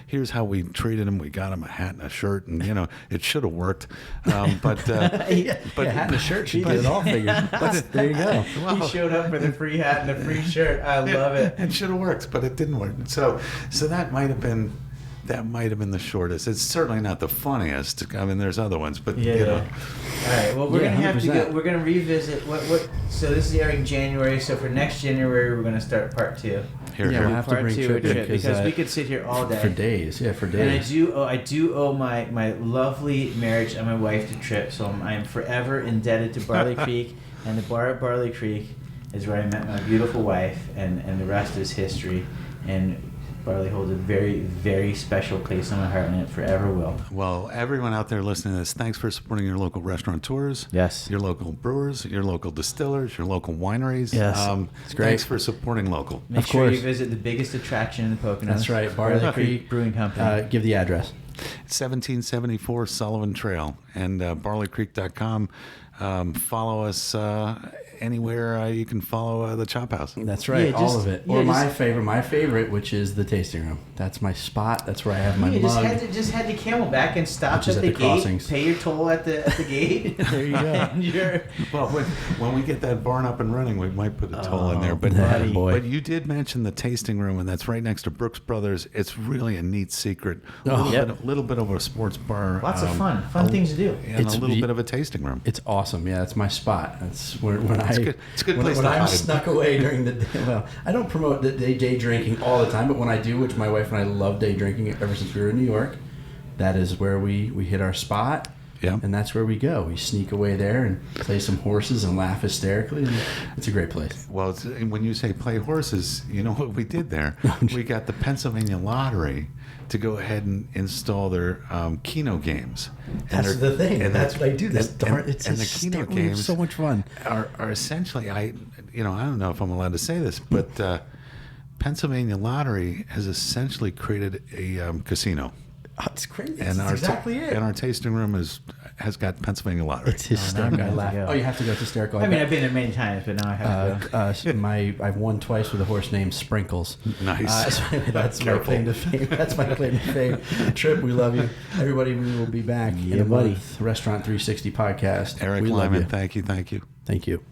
here's how we treated him. We got him a hat and a shirt, and it should have worked. But hat and a shirt, she got it all figured. There you go. Well, he showed up for the free hat and the free shirt. I love it. It should have worked, but it didn't work. So that might have been the shortest. It's certainly not the funniest. I mean, there's other ones, but All right. Well, we're gonna have to go. We're gonna revisit what. So this is airing January. So for next January, we're gonna start part 2. We'll have to bring Trip in because we could sit here all day for days. Yeah, for days. And I do owe my lovely marriage and my wife to Trip. So I am forever indebted to Barley Creek, and the bar at Barley Creek is where I met my beautiful wife, and the rest is history. And Barley holds a very, very special place in my heart, and it forever will. Well, everyone out there listening to this, thanks for supporting your local restaurateurs. Yes. Your local brewers, your local distillers, your local wineries. Yes. It's great. Thanks for supporting local. Make sure you visit the biggest attraction in the Poconos. That's right. Barley Creek Brewing Company. Give the address. 1774 Sullivan Trail, and barleycreek.com. Follow us anywhere you can follow the Chop House. That's right, all of it. Or my favorite, which is the tasting room. That's my spot. That's where I have my mug. Just head to Camelback and stop at the gate. Crossings. Pay your toll at the gate. There you go. Well, when we get that barn up and running, we might put a toll in there. But you did mention the tasting room, and that's right next to Brooks Brothers. It's really a neat secret. A little bit of a sports bar. Lots of fun things to do. And a little bit of a tasting room. It's awesome. Yeah, that's my spot. That's when it's a good place to hide. I'm snuck away during the day. Well, I don't promote the day drinking all the time, but when I do, which my wife and I love day drinking ever since we were in New York, that is where we hit our spot. Yeah. And that's where we go. We sneak away there and play some horses and laugh hysterically. And it's a great place. Well, when you say play horses, you know what we did there? We got the Pennsylvania Lottery to go ahead and install their Keno games. That's the thing. And that's what I do. It's the Keno games so much fun. Are essentially, I don't know if I'm allowed to say this, but Pennsylvania Lottery has essentially created a casino. Oh, it's crazy. And that's exactly it. And our tasting room has got Pennsylvania Lottery. It's hysterical. I laugh. Oh, you have to go. It's hysterical. I mean, I've been there many times, but now I have to go. I've won twice with a horse named Sprinkles. Nice. That's my claim to fame. That's my claim to fame. Trip, we love you. Everybody, we will be back in a month. Restaurant 360 podcast. Eric Lyman, thank you. Thank you.